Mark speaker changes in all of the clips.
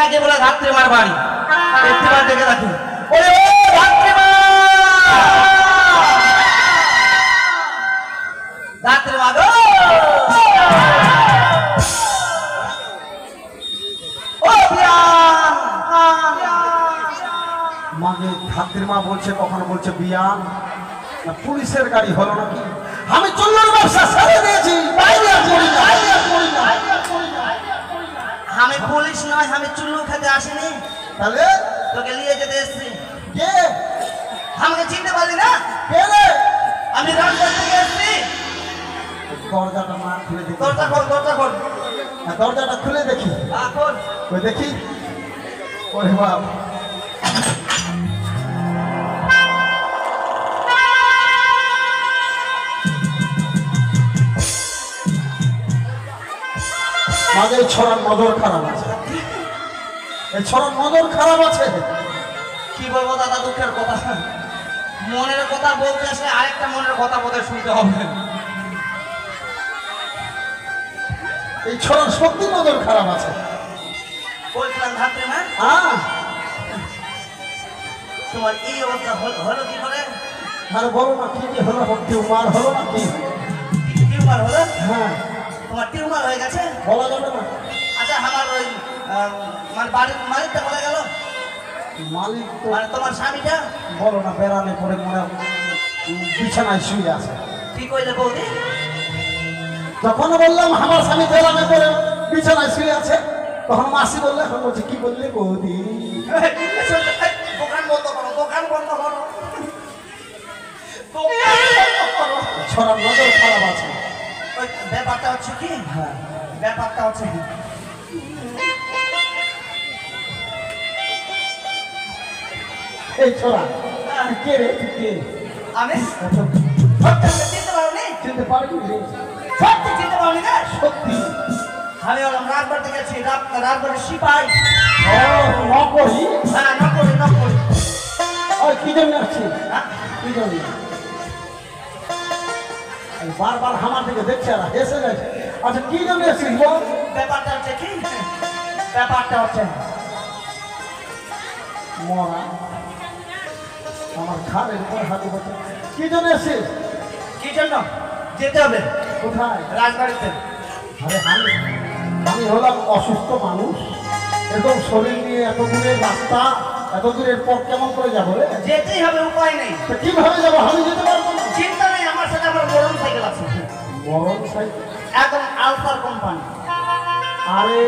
Speaker 1: নাকি বলে ধাত্রীমার বাড়ি। একটিবার দেখে রাখি। ওরে ও ধাত্রীমা, ধাত্রীমা গো, ও বিয়ান।
Speaker 2: মাকে ধাত্রীমা বলছে, কখনো বলছে বিয়ান। না পুলিশের গাড়ি হলো নাকি? আমি চুল্লুর ব্যবসা ছেড়ে দিয়েছি, বাইরে
Speaker 1: আমি পুলিশ নয়, আমি চুল্লু খেতে আসিনি।
Speaker 2: তাহলে
Speaker 1: তোকে নিয়ে যেতে এসছি।
Speaker 2: কে?
Speaker 1: আমাকে চিনতে পারলি না?
Speaker 2: কে রে?
Speaker 1: আমি রাজবাড়ি থেকে এসছি।
Speaker 2: দরজাটা মা খুলে দেখি।
Speaker 1: দরজা খোল, দরজা খোল।
Speaker 2: দরজাটা খুলে দেখি।
Speaker 1: খোল।
Speaker 2: ওই দেখি। ওরে বাপ, মাঝে এই ছড়ার নজর খারাপ আছে। এই ছড়ার নজর খারাপ আছে।
Speaker 1: কি বলবো দাদা, দুঃখের কথা। মনের কথা বলতে আসলে আরেকটা মনের কথা বোধহয় শুনতে হবে।
Speaker 2: এই ছড়ার সত্যি নজর খারাপ আছে।
Speaker 1: বলছিলাম ধাত্রীমা, তোমার এই অবস্থা হলো কি করে?
Speaker 2: আর বলো না, কি কি হলো? টিউমার হলো নাকি?
Speaker 1: টিউমার হলো?
Speaker 2: হ্যাঁ।
Speaker 1: তোমার টিউমার হয়ে গেছে?
Speaker 2: বলা যাবে না।
Speaker 1: আচ্ছা, আমার ওই মানে বাড়ির মালিকটা বলে গেল।
Speaker 2: মালিক তো
Speaker 1: মানে তোমার স্বামীটা?
Speaker 2: বলো না, বেড়ালে পরে মনে বিছানায় শুয়ে আছে।
Speaker 1: কি কইলে বৌদি?
Speaker 2: যখন বললাম আমার স্বামী বেড়ালে পরে বিছানায় শুয়ে আছে, তখন মাসি বললে, এখন বলছে কি বললে বৌদি?
Speaker 1: দোকান বন্ধ করো, দোকান বন্ধ করো।
Speaker 2: ছড়ার নজর খারাপ আছে।
Speaker 1: ওই ব্যাপারটা হচ্ছে কি?
Speaker 2: হ্যাঁ,
Speaker 1: ব্যাপারটা হচ্ছে কি?
Speaker 2: এই ছড়া কে রে? তুই কে?
Speaker 1: আমি চিনতে পারোনি?
Speaker 2: চিনতে পারবি?
Speaker 1: সত্যি চিনতে পারোনি না?
Speaker 2: সত্যি?
Speaker 1: আমি হলাম রাজবাড়িতে গেছি, রাজবাড়ির সিপাই।
Speaker 2: ও নকরি?
Speaker 1: হ্যাঁ, নকরি নকরি।
Speaker 2: ওই কি জন্য আসছিস? কি জন্য? বারবার আমার দিকে দেখছে আর হেসে যাচ্ছে। আচ্ছা, কি জন্য এসেছিস বল?
Speaker 1: ব্যাপারটা হচ্ছে কি? ব্যাপারটা হচ্ছে
Speaker 2: মরা আমার ঘাড়ের উপর হাতে বসে। কি জন্য এসেছিস?
Speaker 1: কি জন্য যেতে হবে?
Speaker 2: কোথায়?
Speaker 1: রাজবাড়িতে।
Speaker 2: আরে আমি হলাম অসুস্থ মানুষ, এরকম শরীর নিয়ে এত দূরের রাস্তা, এত দূরের পথ কেমন করে যাবো রে?
Speaker 1: যেতেই হবে, উপায় নেই।
Speaker 2: তো কিভাবে যাবো? আমি যেতে পারবো না।
Speaker 1: চিন্তা নেই, আমার সাথে আমার মরণ সাইকেল আছে।
Speaker 2: মরণ সাইকেল?
Speaker 1: একদম আলফার কোম্পানি।
Speaker 2: আরে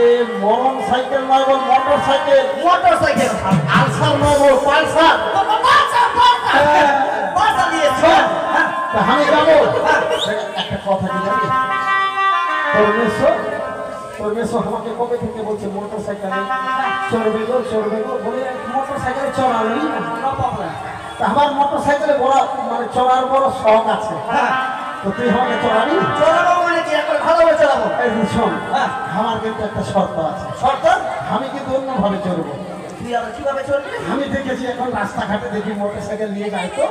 Speaker 2: মরণ সাইকেল নয় বল, motor cycle.
Speaker 1: Motor cycle.
Speaker 2: Ulcer নয় বল, পালসার।
Speaker 1: পালসার দিয়েছে।
Speaker 2: তা আমি যাবো। একটা কথা কি জানি, তোর মেসো আমাকে কবে থেকে বলছে মোটর সাইকেলে চড়বে গো বলে মোটর সাইকেলে চড়ালি না। তা আমার মোটর সাইকেলে বড় মানে চড়ার বড় শখ আছে। তো তুই আমাকে চড়াবি?
Speaker 1: চড়াবো মানে কি? একবার ভালোভাবে চালাবো।
Speaker 2: এই শোন, আমার কিন্তু একটা শর্ত আছে।
Speaker 1: শর্ত?
Speaker 2: আমি কিন্তু অন্যভাবে চড়বো।
Speaker 1: তুই আবার কিভাবে চলবি?
Speaker 2: আমি দেখেছি এখন রাস্তাঘাটে দেখি মোটর সাইকেল নিয়ে যায় তো,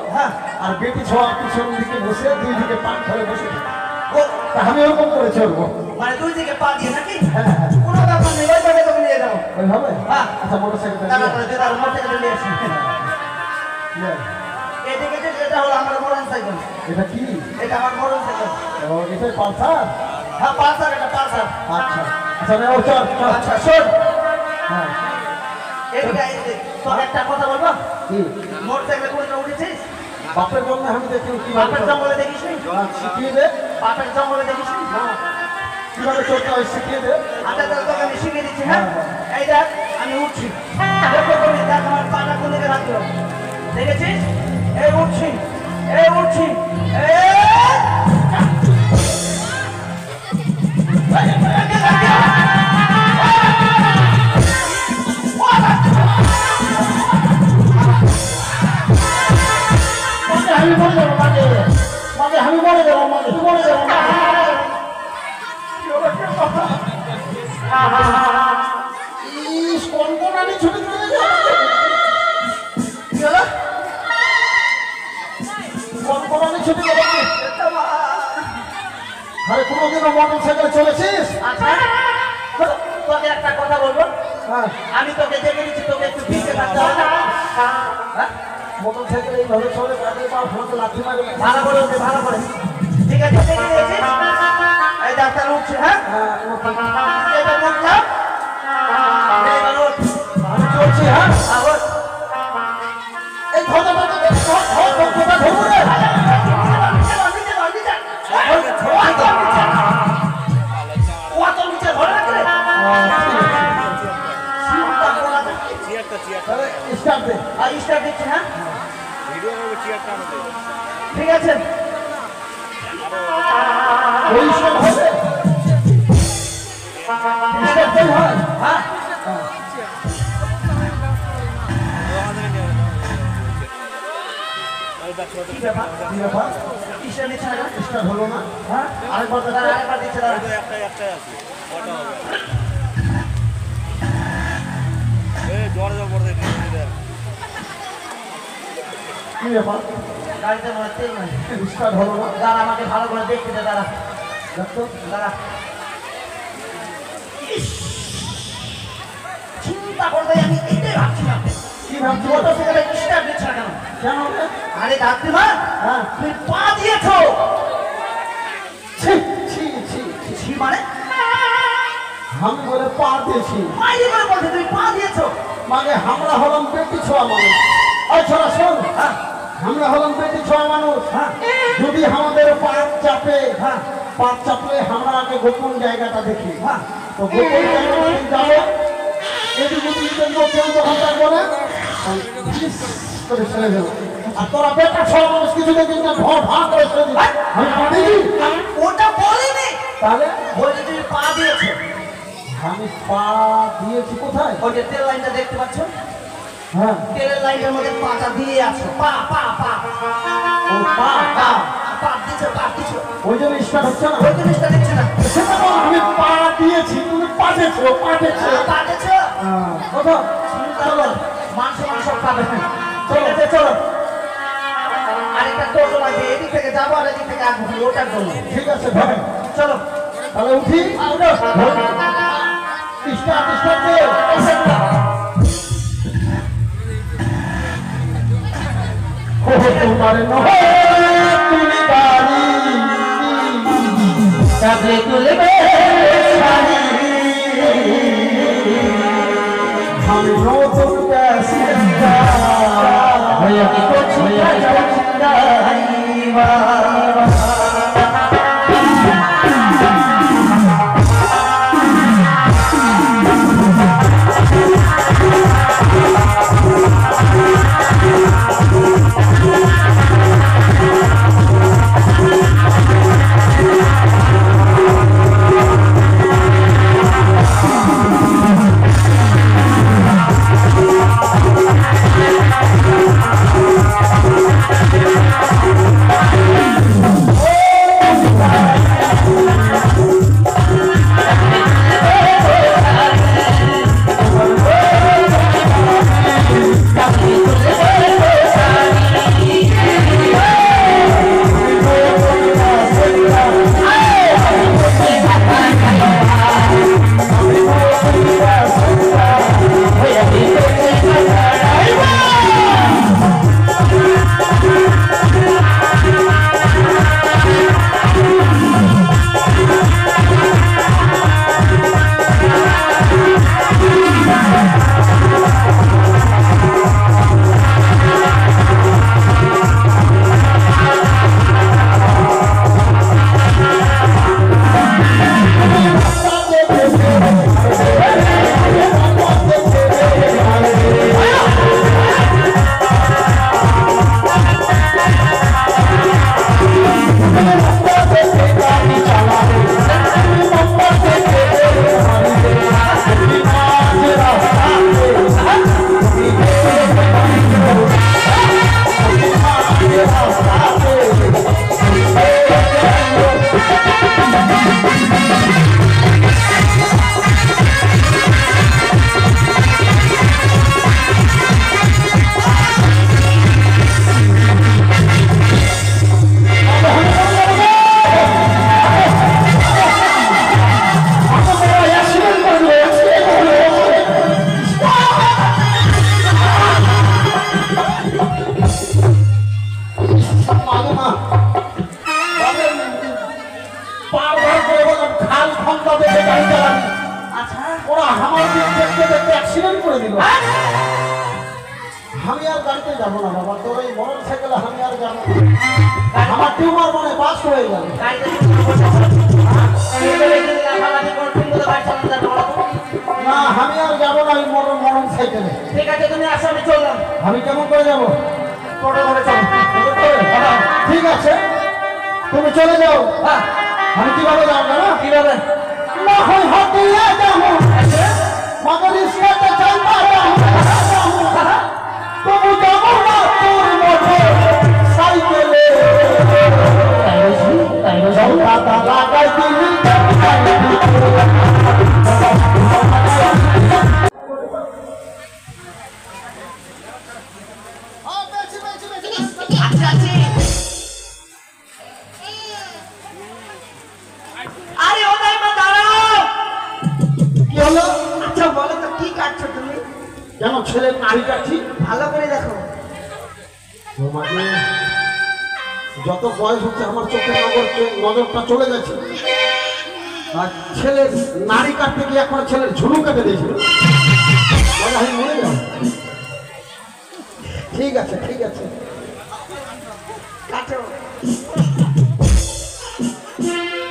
Speaker 2: আর বেটি ছোঁয়া পিছন দিকে বসে দুই দিকে পাক ধরে বসে থাকে। তা আমি ওরকম করে চড়বো।
Speaker 1: মানে দুই দিকে পা দিয়ে নাকি?
Speaker 2: হ্যাঁ হ্যাঁ,
Speaker 1: কোনো ব্যাপার নেই, ওইভাবে তোকে নিয়ে যাবো।
Speaker 2: ওইভাবে?
Speaker 1: হ্যাঁ।
Speaker 2: আচ্ছা, মোটর সাইকেল
Speaker 1: মোটর সাইকেল নিয়ে আসি। এদিকে যে এটা হলো আমার মোটর সাইকেল।
Speaker 2: এটা কি?
Speaker 1: এটা আমার মোটর সাইকেল।
Speaker 2: ও, এটা পালসার?
Speaker 1: হ্যাঁ, পালসার, এটা পালসার।
Speaker 2: আচ্ছা আচ্ছা, ও চল চল।
Speaker 1: আচ্ছা শোন,
Speaker 2: হ্যাঁ,
Speaker 1: এদিকে তোর একটা কথা বলবো।
Speaker 2: কি?
Speaker 1: মোটর সাইকেলে কোনটা উঠেছিস?
Speaker 2: বাপের জন্য আমি দেখি
Speaker 1: বাপের জঙ্গলে দেখিস নি?
Speaker 2: শিখিয়ে দে।
Speaker 1: বাপের জঙ্গলে দেখিস নি?
Speaker 2: না, কিভাবে চলতে হয় শিখিয়ে দে।
Speaker 1: আচ্ছা, তাহলে তোকে আমি শিখিয়ে দিচ্ছি। হ্যাঁ, এই দেখ আমি উঠছি। লক্ষ্য করবি, দেখ আমার পাটা কোন দিকে রাখলো। দেখেছিস? এই উঠছি, এই উঠছি,
Speaker 2: আমি মরে যাবো মাঝে, আমি মরে যাবো মাঝে, তুই মরে যাবো কনকনানি ছুটে চলে যাবে।
Speaker 1: কি হলো?
Speaker 2: কনকনানি ছুটে যাবে। আরে কোনোদিনও মোটর সাইকেলে চলেছিস?
Speaker 1: আচ্ছা, তোকে একটা কথা বলবো।
Speaker 2: হ্যাঁ।
Speaker 1: আমি তোকে দেখে দিচ্ছি, তোকে একটু পিছিয়ে থাকতে হবে না। হ্যাঁ?
Speaker 2: মোটর সাইকেল এইভাবে চলে গাড়ির পা ফোনতে লাথি মারবে।
Speaker 1: ভালো করে উঠে, ভালো করে। ঠিক আছে, দেখে নিয়েছিস? এই ডাক্তার উঠছে, হ্যাঁ? এবার উঠলাম। এবার উঠ।
Speaker 2: আমি চলছি, হ্যাঁ।
Speaker 1: আবার
Speaker 2: এই ধরে ধরে ধরবো রে। তাহলে স্টার্ট দে।
Speaker 1: ঠিক আছে,
Speaker 2: ওই সব হবে স্টার্ট দেই হয়।
Speaker 1: হ্যাঁ? কি ব্যাপার?
Speaker 2: কি ব্যাপার?
Speaker 1: কিসের নিচ্ছে না?
Speaker 2: স্টার্ট হলো না?
Speaker 1: হ্যাঁ?
Speaker 2: আরেকবার দেখা।
Speaker 1: আরেকবার দিচ্ছে দাঁড়া।
Speaker 2: কি ব্যাপার?
Speaker 1: গাড়িতে মনে হয় তেল নাই।
Speaker 2: স্টার্ট হলো না?
Speaker 1: দাঁড়া, আমাকে ভালো করে দেখতে দে, দাঁড়া
Speaker 2: দেখতো
Speaker 1: দাঁড়া। ইস! চিন্তা করতে আমি এটাই ভাবছিলাম,
Speaker 2: কি ভাবছি?
Speaker 1: মোটরসাইকেলে স্টার্ট দিচ্ছে না কেন?
Speaker 2: কেন রে?
Speaker 1: আরে ডাক্তার,
Speaker 2: হ্যাঁ।
Speaker 1: তুই পা দিয়েছো।
Speaker 2: ছি ছি ছি ছি।
Speaker 1: ছি মানে?
Speaker 2: আমি বলে পা দিয়েছি।
Speaker 1: মাইরি করে বলছে তুই পা দিয়েছো।
Speaker 2: মানে আমরা হলাম বেটি ছোঁয়া মানুষ। ওই ছোড়া শোন,
Speaker 1: হ্যাঁ,
Speaker 2: আমরা হলাম বেটি ছোঁয়া মানুষ।
Speaker 1: হ্যাঁ,
Speaker 2: যদি আমাদের পাপ চাপে,
Speaker 1: হ্যাঁ,
Speaker 2: পাপ চাপলে আমরা আগে গোপন জায়গাটা দেখি।
Speaker 1: হ্যাঁ।
Speaker 2: তো গোপন জায়গাটা যাবো, এদিকে কেউ যখন থাকবো না ফিস করে ছেড়ে দেবো। আর তোরা বেটা ছোঁয়া মানুষ কিছু দেখিস না, ভর ভাগ করে ছেড়ে দিবি। আমি পাঠিয়ে
Speaker 1: ওটা বলিনি,
Speaker 2: তাহলে
Speaker 1: বলছি তুই পা দিয়েছো।
Speaker 2: আমি পা দিয়েছি কোথায়?
Speaker 1: ওই যে তেল লাইনটা দেখতে পাচ্ছ,
Speaker 2: হ্যাঁ,
Speaker 1: তেলের লাইনের মধ্যে পাটা দিয়ে আছো। পা পা পা
Speaker 2: ও পা পা।
Speaker 1: পা দিছো, পা দিছো।
Speaker 2: ওই জন্য স্টার্ট হচ্ছে না।
Speaker 1: ওই জিনিসটা দিচ্ছে না।
Speaker 2: সেটা বল, আমি পা দিয়েছি, তুমি পাঠেছো পাঠেছো।
Speaker 1: পা দিছো।
Speaker 2: কোথাও
Speaker 1: চলো, মাংস মাংস খাবে। ঠিক আছে, চলো। আরেকটা টোটো লাগবে, এদিক থেকে যাবো আর এদিক থেকে আসবো, ওটার জন্য।
Speaker 2: ঠিক আছে ভাই,
Speaker 1: চলো,
Speaker 2: তাহলে উঠি।
Speaker 1: উঠো।
Speaker 2: স্টার্ট স্টার্ট দে। তোমার নহে তুমি গাড়ি,
Speaker 1: তবে তুলবে শাড়ি।
Speaker 2: আমি নতুন প্যাসেঞ্জার
Speaker 1: হয়ে কি করছি
Speaker 2: করে দিল। আমি আর গাড়িতে যাবো না বাবা, তোর এই মোটর সাইকেলে আমি আর যাবো না। আমার টিউমার মনে বাস হয়ে যাবে। না আমি আর যাবো না ওই মোটর সাইকেলে।
Speaker 1: ঠিক আছে তুমি আসো, আমি চললাম।
Speaker 2: আমি কেমন করে যাবো?
Speaker 1: টোটো করে চলো।
Speaker 2: ঠিক আছে তুমি চলে যাও।
Speaker 1: হ্যাঁ
Speaker 2: আমি কিভাবে যাবো না?
Speaker 1: কিভাবে?
Speaker 2: না হয় হাতিয়ে যাবো, মগর রিস্কাতে চলবা তবু যাবো না তোর মোটর সাইকেলে। চৌকাটা লাগাই দিলি
Speaker 1: আচ্ছা আচ্ছা। আরে ও দাইমা দাঁড়াও।
Speaker 2: কি হলো?
Speaker 1: আচ্ছা বলো তো কি কাটছো তুমি?
Speaker 2: কেন ছেলের নাড়ি কাটছি?
Speaker 1: ভালো করে দেখো।
Speaker 2: তোমাকে যত বয়স হচ্ছে আমার চোখের নজরটা চলে গেছে। আর ছেলের নাড়ি কাটতে গিয়ে এখন ছেলের ঝুলু কেটে দিয়েছিল। আমি মনে যাও। ঠিক আছে ঠিক আছে
Speaker 1: কাটো।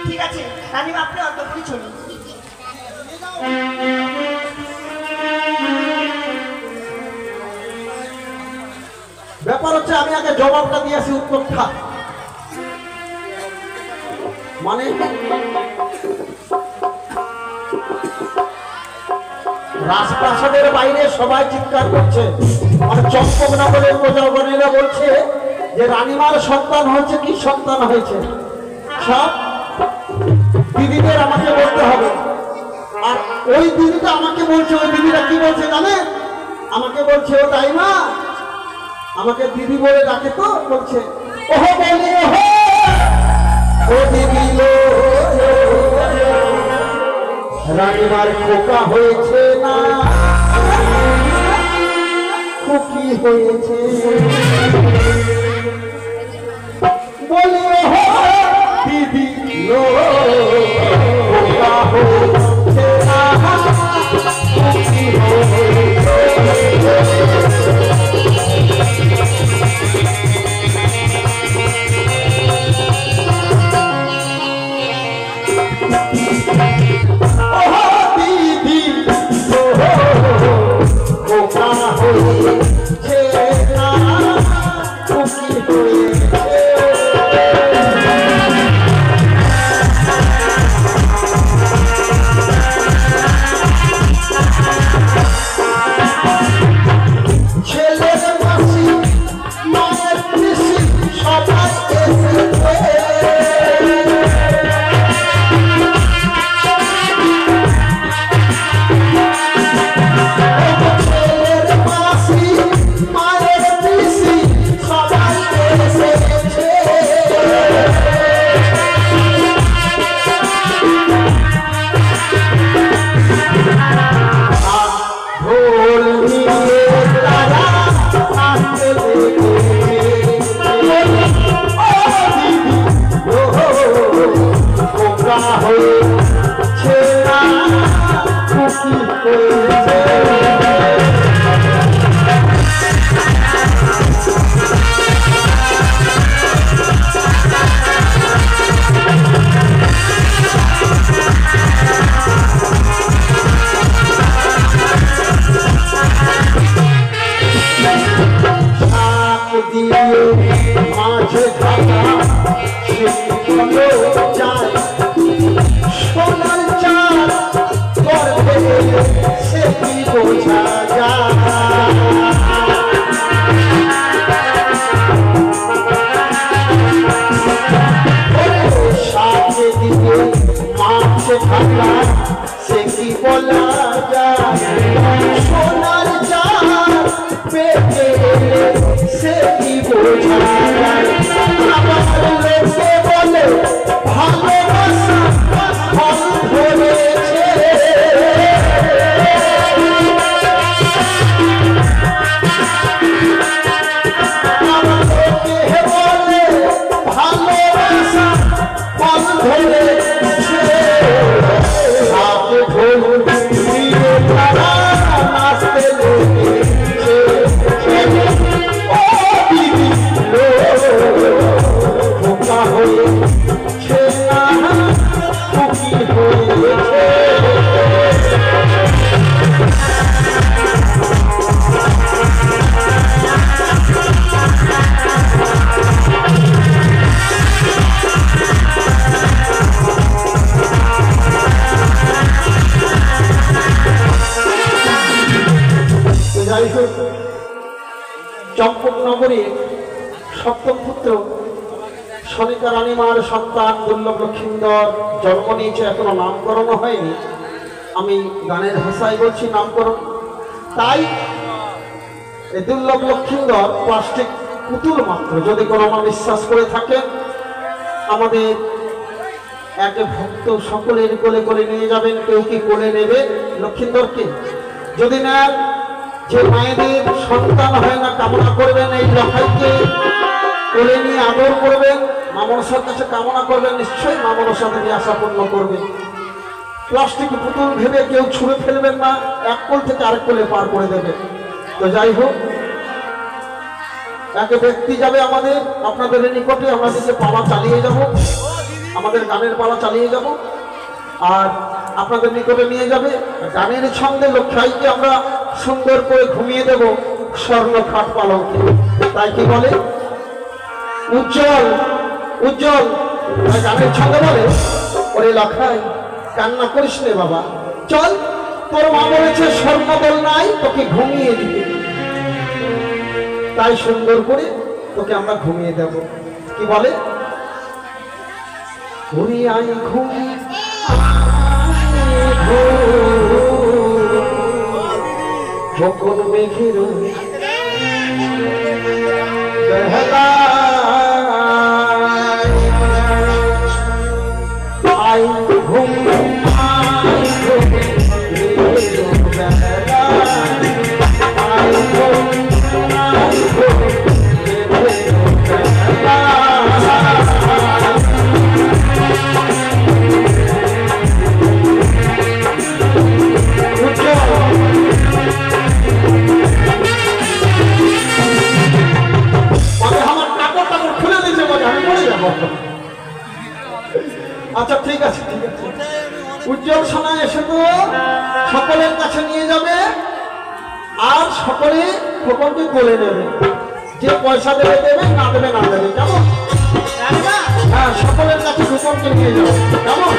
Speaker 1: ঠিক আছে রানীমা, আপনি অন্তপুরি চলুন।
Speaker 2: ব্যাপার হচ্ছে আমি আগে জবাবটা দিয়েছি, উত্তরটা মানে রাজপ্রাসাদের বাইরে সবাই চিৎকার করছে, মানে চম্পকনগরের প্রজাগণেরা বলছে যে রানীমার সন্তান হয়েছে, কি সন্তান হয়েছে সব দিদিদের আমাকে বলতে হবে। আর ওই দিদিটা আমাকে বলছে, ওই দিদিরা কি বলছে জানে? আমাকে বলছে ও তাই না, আমাকে দিদি বলে ডাকে, তো বলছে ওহো বলি ওহো ও দিদি লো রানীমার খোকা হয়েছে না খুকি হয়েছে, বলি ওহো দিদি লো খোকা হয়েছে না খুকি হয়েছে। Oh, যাই হোক, চম্পক নগরী সপ্তম পুত্র সনিতা রানীমার সন্তান দুর্লভ লক্ষিন্দর জন্ম নিয়েছে, এখনো নামকরণ হয়নি। আমি গানের ভাষায় বলছি নামকরণ। তাই এই দুর্লভ লক্ষিন্দর প্লাস্টিক পুতুল মাত্র। যদি কোনো আমার বিশ্বাস করে থাকেন, আমাদের এক ভক্ত সকলের কোলে কোলে নিয়ে যাবেন। কেউ কি কোলে নেবে লক্ষিন্দরকে? যদি নেন, যে মায়েদের সন্তান হয় না কামনা করবেন এই লখাইকে কোলে নিয়ে আদর করবেন, মা মনসার কাছে কামনা করবেন, নিশ্চয়ই মা মনসা দেবী আশা পূর্ণ করবেন। প্লাস্টিক পুতুল ভেবে কেউ ছুঁড়ে ফেলবেন না, এক কোল থেকে আরেক কোলে পার করে দেবেন। তো যাই হোক, এক ব্যক্তি যাবে আমাদের আপনাদের নিকটে, আমরা দিকে পালা চালিয়ে যাব, আমাদের গানের পালা চালিয়ে যাব, আর আপনাদের নিকটে নিয়ে যাবে গানের ছন্দে লক্ষ্যাইকে আমরা সুন্দর করে ঘুমিয়ে দেব স্বর্ণ খাট পালঙ্কে। তাই কি বলে উজ্জ্বল উজ্জ্বল, গানের ছন্দে বলে, ওরে লখাই কান্না করিস নে বাবা, চল তোর মা বলেছে স্বর্ণবল নাই তোকে ঘুমিয়ে দিতে, তাই সুন্দর করে তোকে আমরা ঘুমিয়ে দেব। কি বলে, ওরে আই ঘুমিয়ে যখন মেঘের আই ঘুম আচ্ছা ঠিক আছে ঠিক আছে, উজ্জ্বল সোনা এসে তো সকলের কাছে নিয়ে যাবে, আর সকলে খোকনকে কোলে নেবে। যে পয়সা দেবে দেবে, না দেবে না দেবে, কেমন? হ্যাঁ, সকলের কাছে খোকনকে নিয়ে যাবে, কেমন?